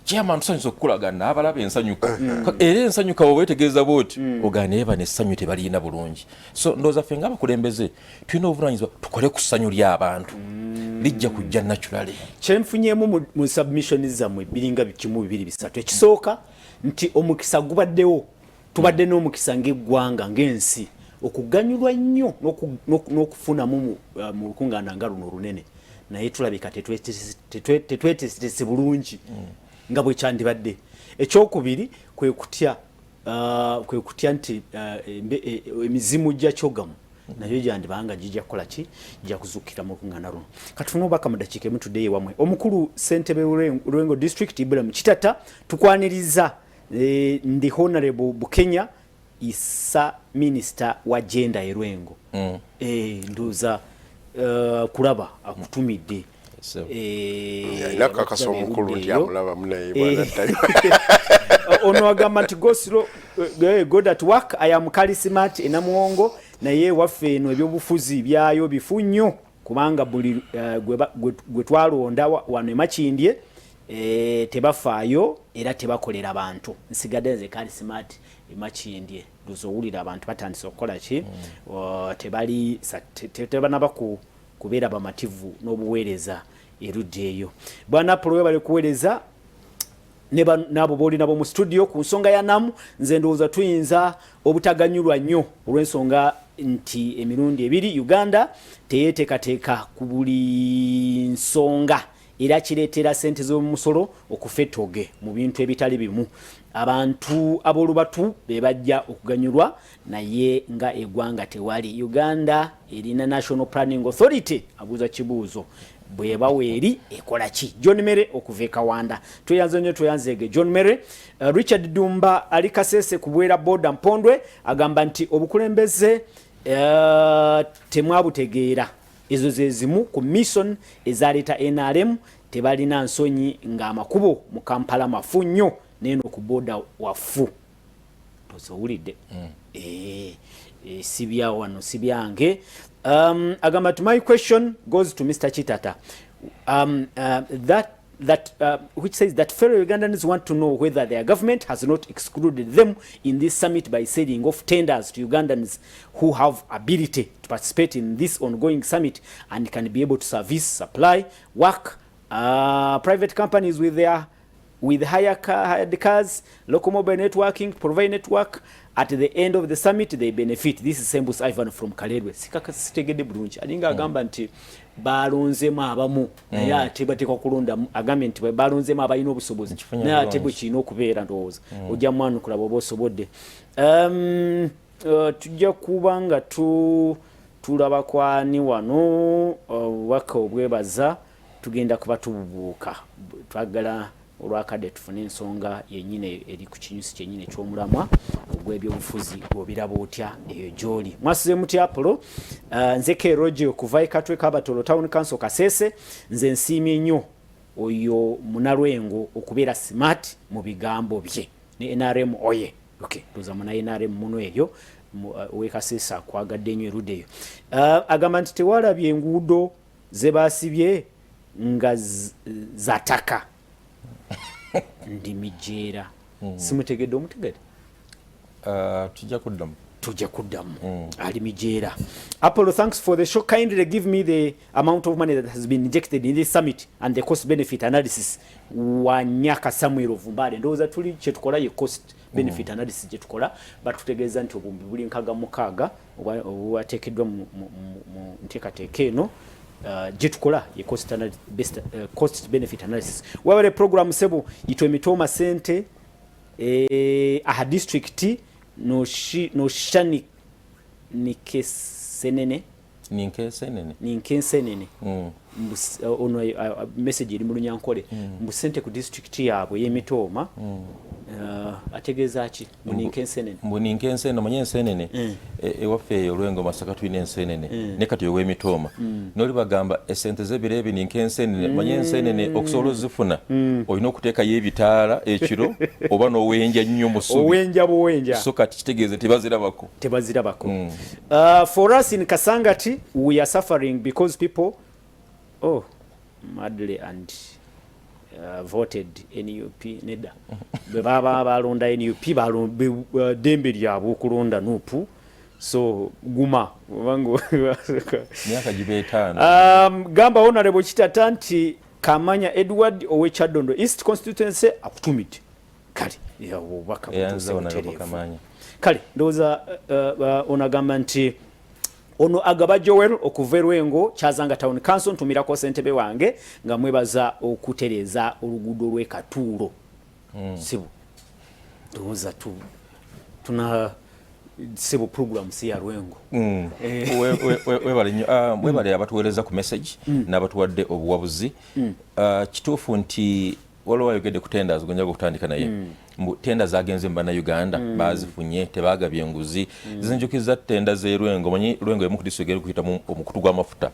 chairman tusanyusa okukulaga n'abalaba ensanyuka era ensanyuka bwe weetegereza bw'oti ogaana eba n'essanyu tebaliina bulungi so ndowooza ffe ng'abakulembeze tulina obuvunaanyizibwa tukole ku ssanyu ly'abantu lijja kujja naturally. Kyenfunyemu mu submission zammwe biringa 1-2-3 ekisooka nti omukisa gubaddewo tubadde n'omukisa ng'eggwanga ng'ensi okuganyulwa nnyo n'okufunamu mu lukuŋŋaana nga luno olunene naye tulabika tetwetese bulungi nga bwe kyandibadde. Ekyokubiri kwe kutya nti emizimu gya kyogamu nayo gyandibanga gijja kukola ki gijja kuzuukira mu lukuŋŋaana luno. Katufune obubaka mu dakiika emu tudde ewamwe. Omukulu ssentebe Luwengo district Ibrahim Kitata tukwaniriza ndi honorable Bukenya Isa minister wa gender e Luwengo nduza kulaba akutumidde nakakasa omukulu nti amulaba munaye bwana ttali ono agamba nti God at work I am charismatic enamuwongo naye waffe eno ebyobufuzi byayo bifu nnyo kubanga buli gwe twalonda wano emakindye tebafaayo era tebakolera bantu nsigadde nze charismatic emakindye duzowulira abantu batandise okukola ki tebanaba kubeera bamativu n'obuweereza erudde eyo. Bwana Apollo bali kuweereza nabo boli nabo mu studio ku nsonga ya namu nze ndowooza tuyinza obutaganyulwa nnyo olw'ensonga nti emirundi ebiri Uganda teyeteekateeka ku buli nsonga era kireetera ssente z'omusolo okufetoge mu bintu ebitali bimu abantu abolubatu bebajja okuganyulwa naye nga eggwanga tewali. Uganda erina National Planning Authority abuuza kibuuzo bweba weeri ekola ki? John Mere okuva Kawanda. Tuyanze nnyo tuyanzeege John Mere. Richard Dumba ali Kasese kubwera boda Mpondwe agamba nti obukulembeze temwabutegeera. Ezo ze zimu ku mission ezaleeta NRM tebalina nsonyi ng'amakubo mu Kampala mafu nnyo neno ku boda wafu. Tozowulidde. Sibya wano sibyange. Agamba to my question goes to Mr. Chitata. Which says that fellow Ugandans want to know whether their government has not excluded them in this summit by selling off tenders to Ugandans who have ability to participate in this ongoing summit and can be able to service, supply, work, private companies with hired cars, local mobile networking, provide network. At the end of the summit, they benefit. This is Sembus Ivan from Kalerwe. Sikaka sitegede bulungi. Alinga agamba nti balonzemu abamu naye ate bateekwa kulonda agambe nti bwe balonzemu abalina obusobozi naye ate bwe kirina okubeera ndowooza ojja mwanukula bw'oba osobodde. Tujja kuba nga tulaba kwani wano waka obwebaza tugenda kuba tububuuka twagala olwakadde tufune ensonga yennyini eri ku kinyusi kyennyini ekyomulamwa ogw'ebyobufuzi obiraba otya eyo gy'oli. Mwasize mutya Apollo. Nze Keroje okuva Katwe Kabatolo Town Council Kasese. Nze nsiimye nnyo oyo Munalwengo okubeera smart mu bigambo bye ne NRM oye. Okay, tuza muna NRM muno eyo we Kasese akwagadde nnyo erudde eyo. Agamba nti tewalabye enguudo ze baasibye nga zataka ndi mijeera. Simutegedde omutegedde? Tujja kuddamu. Ali mijeera. Apollo, thanks for the show. Kindly give me the amount of money that has been injected in this summit and the cost benefit analysis. Wanyaka Samuel Ovumbale. Ndowooza tuli kye tukola ye cost benefit analysis gye tukola but tutegeeza nti obumbi buli nkaga mukaaga obwateekeddwa mu nteekateeka eno gye tukola ye cost benefit analysis. Wabale program sebo yitwa Emitoma Sente aha district no shani ninkensenene ono message eri mu Lunyankole mbu sente ku district yaabwe y'Emitoma ategeeza ki muninkensenene manye ensenene ewaffe Olwengo Masaka tulina ensenene ne kati ow'Emitoma noli bagamba esente z'ebireebi ninkensenene manye ensenene okusobola ozifuna olina okuteekayo ebitaala ekiro oba n'owenja nnyo mu ssubi buwenja so kati kitegeeze tebazirabako. For us in Kasangati we are suffering because people madly and voted NUP neda baba balonda NUP dembe lyabwe okulonda nupu so guma wangu myaka gibe 5 gamba honorable Chitata nti Kamanya Edward Owechadondo East constituency akutumite kale obubaka Kamanya kale ndoza onagamba nti ono Agaba Joel okuva Lwengo Kyazanga Town Council ntumirako ssentebe wange nga mwebaza okutereza oluguudo lw'e Katuulo. Sibu ndoza tuna sibu program si ya Lwengo. Webale abatuweereza ku message n'abatuwadde obuwabuzi. Kituufu nti waliwo ayogedde ku tenders gonja kutandika naye tenda zagenze mbana Uganda bazifunye tebagabye enguzi zinjukiza tenda ze Lwengo manyi Lwengo emu kudisogera kuhita mu omukutu gw'amafuta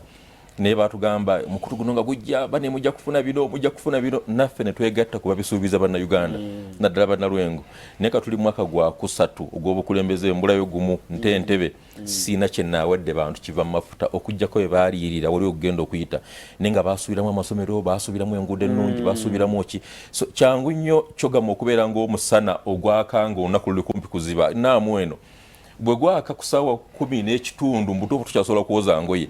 naye batugamba omukutu guno nga gujja bane mujja kufuna bino naffe ne twegatta kuba bisuubiza bana Uganda naddala bana Lwengo naye katuli mwaka gwa kusatu ogw'obukulembeze mbulayo gumu ntebe sina kye naawadde bantu kiva mu mafuta okujjako we baaliyirira wali okugenda okuyita nenga baasubiramu amasomero baasubiramu enguudo ennungi baasubiramu ki so kyangu nnyo kyogama okubeera ng'omusana ogwakanga olunaku luli kumpi kuziba naamu eno bwe gwaka kusaawa 10 mbuto tukyasobola kuwoza ngoye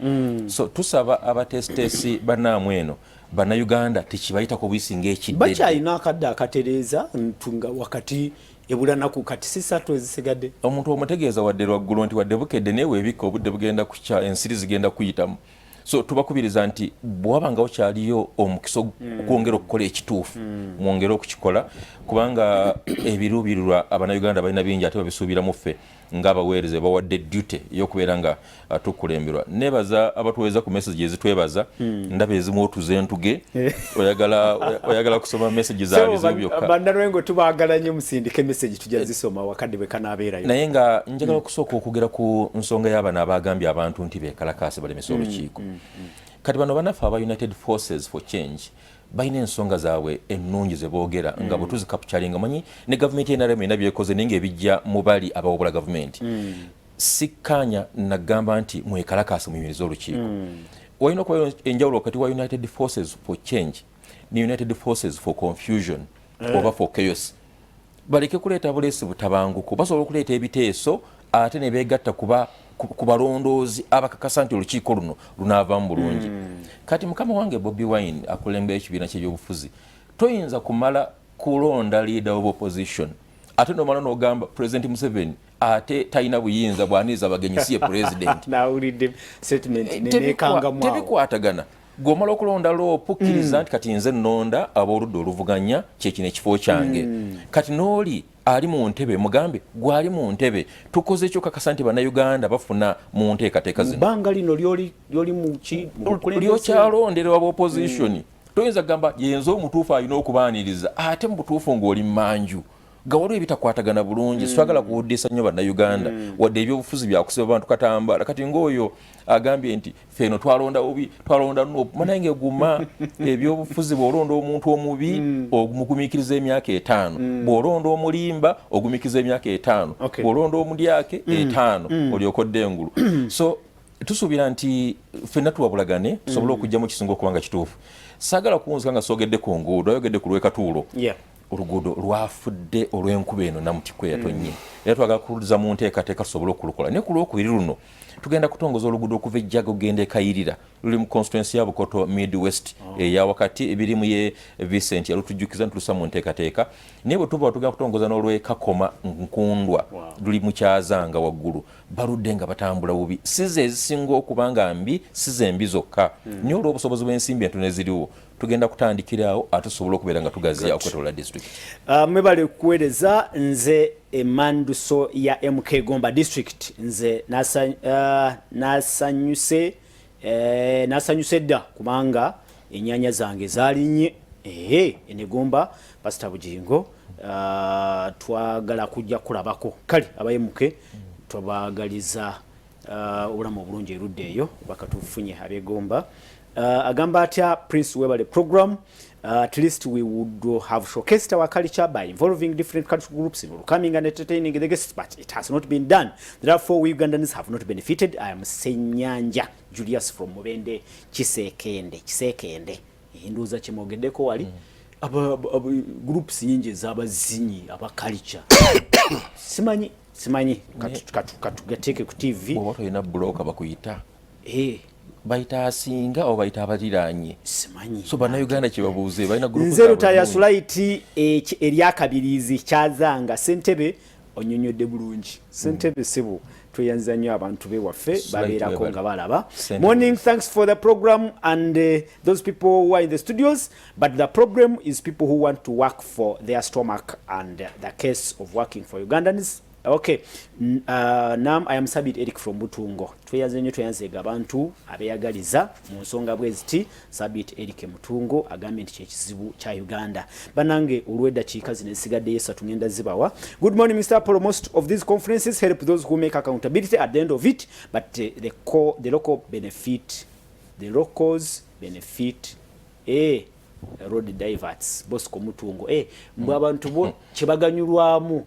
so tusaba abatestesi banaamu eno bana Uganda tekibayitako bwisinga ekidde bakyalina akadde akatereeza ntunga wakati ebulanaku kati sisatu ezisigadde omuntu omutegeeza wadde lwaggulu nti wadde bukedde newe ebika obudde bugenda kukya ensiri zigenda kuyitamu so tubakubiriza nti bwabanga okyaliyo omukiso kwongera okukola ekituufu mwongera okukikola kubanga ebirubirwa Abannayuganda balina bingi ate babisuubira mu ffe ng'abaweereza bawadde duty y'okubeera nga tukulemberwa. Nebaza abatuweeza ku message ezitwebaza ndaba ezimu otuze ntuge oyagala kusoma message zaabizo byokka. Bannalwengo tubaagala nnyo musindike message tujja zisoma wakadde bwe kanaabeerayo. Naye nga njagala okusooka okugera ku nsonga y'abana abagambye abantu nti beekalakaasi balemesa olukiiko. Kati bano banaffe aba United Forces for Change balina ensonga zaabwe ennungi ze boogera nga bwe tuzikapukyalinga manyi ne gavumenti y'NRM erina byekoze naye ng'ebijja mu bali abawabula gavumenti. Sikkaanya nagamba nti mwekalakaasi muyimirize olukiiko. Walina okuba enjawulo wakati wa United Forces for Change ne United Forces for Confusion oba for Chaos. Baleke kuleeta buleesi butabanguko, basobola okuleeta ebiteeso ate ne beegatta ku balondoozi abakakasa nti olukiiko luno lunaavaamu bulungi. Kati mukama wange Bobi Wine akulembera ekibiina ky'ebyobufuzi toyinza kumala kulonda leader of opposition ate nomala n'ogamba President Museveni ate talina buyinza bw'aniiza abagenyi si ye president. Nawulidde statement neneekangamu awo. Tebikwatagana. Gw'omala okulonda loopukkiriza nti kati nze nnonda ab'oludda oluvuganya kyekino ekifo kyange. Kati n'oli ali mu ntebe mugambe gwali mu ntebe tukoze ekyo kakasa nti Bannayuganda bafuna mu nteekateeka zino. Bbanga lino lyoli mu ki lyokyalonderwa b'opposition. Toyinza kugamba yenza omutuufu alina okubaaniriza ate mu butuufu ng'oli mmanju. Gawaliwo ebitakwatagana bulungi swagala kuwuddisa nnyo Bannayuganda wadde ebyobufuzi byakusiba bantu katambala kati ng'oyo agambye nti feno twalonda obi twalonda nopu manange guma ebyobufuzi bw'olonda omuntu omubi omugumiikiriza emyaka 5 bw'olonda omulimba ogumiikiriza emyaka 5 bw'olonda omudyake 5 olyokodde engulu. So tusuubira nti ffenna tuwabulagane tusobole okujja mu kisinga okuba nga kituufu. Saagala kuwunzika nga soogedde ku nguudo ayogedde ku lw'ekatuulo. Oluguudo lwafudde olw'enkuba eno namutikwe yatonnye era twagala kuluza mu nteekateeka tusobole okulukola naye ku lwokubiri luno tugenda kutongoza oluguudo okuva Ejjaga ogenda e Kayirira luli mu constituency ya Bukoto Midwest eya wakati ebirimu ye Vincent yalutujjukiza ntulusa mu nteekateeka naye bwe tuba tugenda kutongoza n'olw'Ekakoma Nkundwa luli mu Kyazanga waggulu baludde nga batambula bubi size ezisinga okuba nga mbi size embi zokka naye olw'obusobozi bw'ensimbi entono eziriwo tugenda kutandikirawo ate tusobole okubeera nga tugaziya okwetooloola district. Mwebale kuweereza nze emanduso ya MK Gomba district nze nasanyuse dda kubanga ennyanya zange zaalinnye ene Gomba Pastor Bujingo twagala kujja kulabako kale aba MK tubagaliza obulamu obulungi erudde eyo bakatufunye ab'eGomba. Agamba atya Prince Webale program at least we would have showcased our culture by involving different cultural groups in welcoming and entertaining the guests, but it has not been done. Therefore, we Ugandans have not benefited. I am Senyanja Julius from Mubende Chisekende. Hinduza chimogeddeko wali aba groups nyingi z'abazinyi aba culture. Simanyi katugateke ku TV. Oba toyina block abakuyita. Baita asinga oba baita abaliraanye simanyi so Bannayuganda kyebabuuze balina group nze Lutaya Sulaiti eryakabirizi Kyazanga Ssentebe onyonyodde bulungi Ssentebe sebo tweyanza nnyo abantu be waffe babeerako nga balaba. Morning, thanks for the program and those people who are in the studios, but the problem is people who want to work for their stomach and the case of working for Ugandans. Okay, nam I am Sabit Eric from Mutungo. Tweyanzega abantu abeyagaliza mu nsonga bweziti Sabit Eric Mutungo agambye nti kyekizibu kya Uganda. Banange olwedda kiikazi nesigadde yesa tungenda zibawa. Good morning Mr. Apollo. Most of these conferences help those who make accountability at the end of it, but the locals benefit road diverts Bosco Mutungo mbwa abantu bo kibaganyulwamu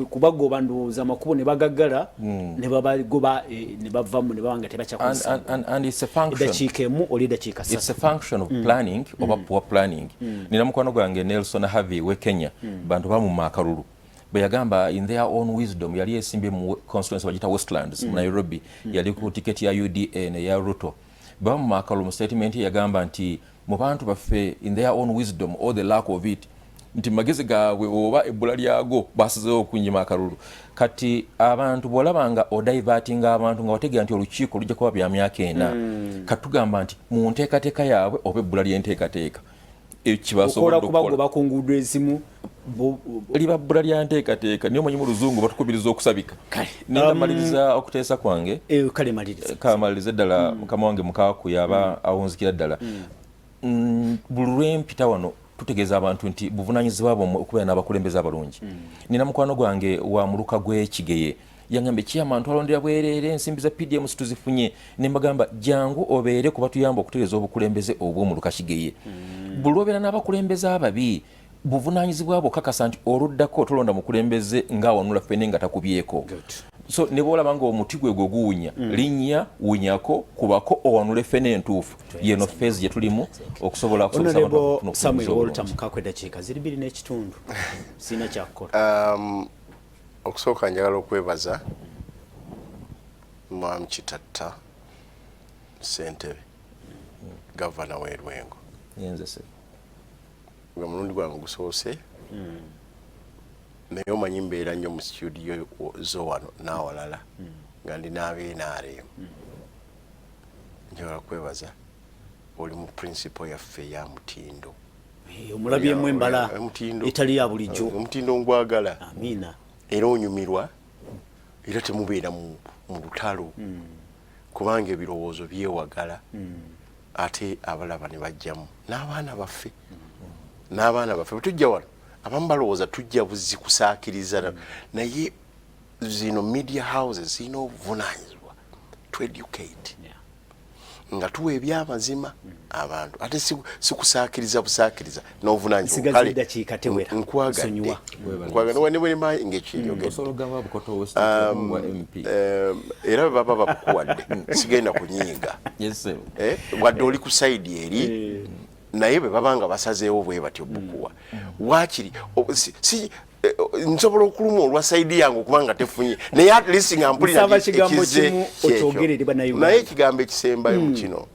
kubagoba ndowooza amakubo ne bagagala ne babagoba ne bavamu ne babanga tebakyakosa and it's a function dakiikemu oli dakiika sasa. It's a function of planning oba poor planning. Nina mukwano gwange Nelson Harvey we Kenya bantu bamu makalulu bayagamba in their own wisdom yali esimbye mu constituency wajita Westlands mu Nairobi yali ku ticket ya UDA ne ya Ruto bamu makalulu mu statement yagamba nti mu bantu baffe in their own wisdom or the lack of it nti magezi gaabwe oba ebbula lyago basizeewo okunyima akalulu kati abantu bwolabanga odaivatinga abantu nga wategera nti olukiiko lujja kuba bya myaka 4 katugamba nti mu nteekateeka yaabwe oba ebbula ly'enteekateeka ekibasobola okukola bakungudde ezimu liba bbula lya nteekateeka niyo manyi mu luzungu batukubiriza okusabika nendamaliriza okuteesa kwange kamaliriza eddala mukama wange mukaaku yaba awunzikira ddala buli lwempita wano tutegeeza abantu nti buvunaanyizibwa bwabwe okubeera n'abakulembeze abalungi nina mukwano gwange wa muluka gw'ekigeye yangambe kiyama ntwalondera bwerere ensimbi za PDM tuzifunye ne mbagamba jangu obeere kuba tuyamba okutegeeza obukulembeze obw'omuluka kigeye buli obeera n'abakulembeze ababi buvunaanyizibwa bwo kakasa nti oluddako tolonda mukulembeze ng'awanula ffene nga takubyeko so ne boolaba nga omuti gwe gwe guwunya linnya wunyako kubako owanule ffene entuufu yeno feezi gye tulimu okusobola Samuel Walter Mukakwe dakiika ziri 2 n'ekitundu sina kyakukola okusooka njagala okwebaza mwami Kitatta Ssentebe gavana w'e Lwengo nga mulundi gwange gusoose naye omanyi mbeera nnyo mu studio zo wano n'awalala nga ndi n'abenaaremu njagala kwebaza oli mu principle yaffe ya mutindo omulabyemu embala etali ya bulijjo omutindo ngwagala amiina era onyumirwa era temubeera mu lutalo kubanga ebirowoozo byewagala ate abalaba ne bajjamu n'abaana baffe bwetujja wano abamu balowooza tujja buzi kusaakiriza naye zino media houses zirina obuvunaanyizibwa to educate nga tuwa ebyamazima abantu ate sikusaakiriza busaakiriza n'obuvunaanyizibwa nkwagadde era baba bakuwadde sigenda kunyiiga wadde oli ku sayidi eri naye bwe babanga basazeewo bwe batyo bukuwa waakiri nsobola okuluma olwa sayidi yange okubanga tefunye naye at least nga mpulira naye ekigambo ekisembayo mu kino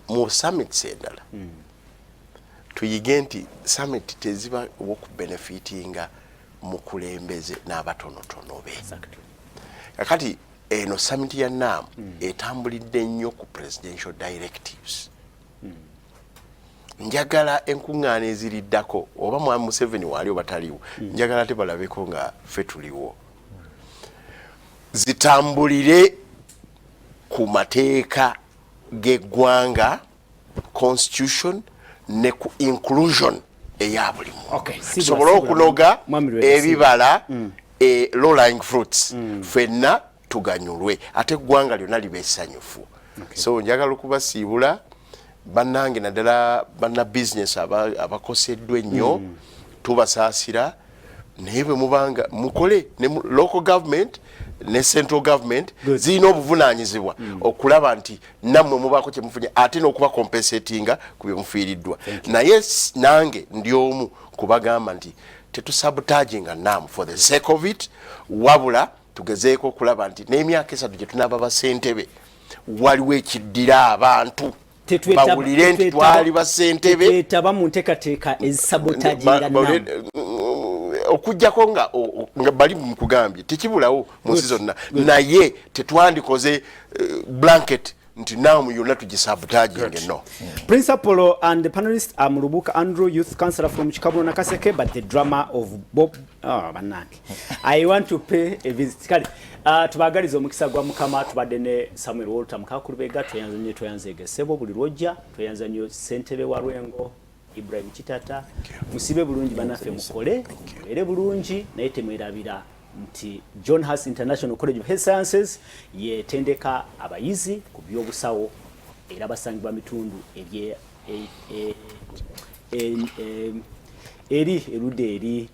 mu summits endala tuyige nti summit teziba wokubenefitinga mukulembeze n'abatonotono be kakati eno summit ya NAM etambulidde nnyo ku presidential directives njagala enkuŋŋaana eziriddako oba mwami Museveni waali oba taliwo njagala tebalabeko nga ffe tuliwo zitambulire ku mateeka g'eggwanga constitution ne ku inclusion eya bulimu tusobole okunoga ebibala low-lying fruits ffenna tuganyulwe ate eggwanga lyonna liba essanyufu so njagala okubasiibula bannange naddala banna business abakoseddwa ennyo tubasaasira naye bwe mubanga mukole ne local government ne central government zirina obuvunaanyizibwa okulaba nti nammwe mubaako kyemufunye ate n'okuba compensatinga ku bye mufiiriddwa naye nange ndi omu kubagamba nti tetusabutaginga NAM for the sake of it wabula tugezeeko okulaba nti n'emyaka 3 gye tunaaba basentebe waliwo ekiddira abantu bawulire nti twali basentebe twetaba mu nteekateeka ezisabotaginga NAM okujjako nga bali mukugambye tekibulawo mu nsi zonna naye tetwandikoze blanket nti NAM yonna tugisabotaginge no. Principal and the panelist Mulubuka Andrew, youth councillor from Chikabulo Nakaseke, but the drama of Bob Banange. I want to pay a visit. Tubagaliza omukisa gwa mukama tubadde ne Samuel Walter Mukakulubega twayanze sebo buli lwojja twayanza nnyo Ssentebe wa Lwengo Ibrahim Kitata musibe bulungi banaffe mukole ere bulungi naye temwerabira nti John Haas International College of Health Sciences yetendeka abayizi ku byobusawo era basangibwa mitundu eri erude eri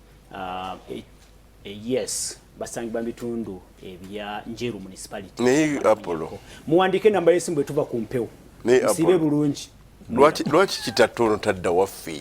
yes basangibwa bitundu ebya Njeru municipality ne Apollo muwandike namba yesimbu etuva ku mpewo sibe bulungi lwaki kitatono tadda waffe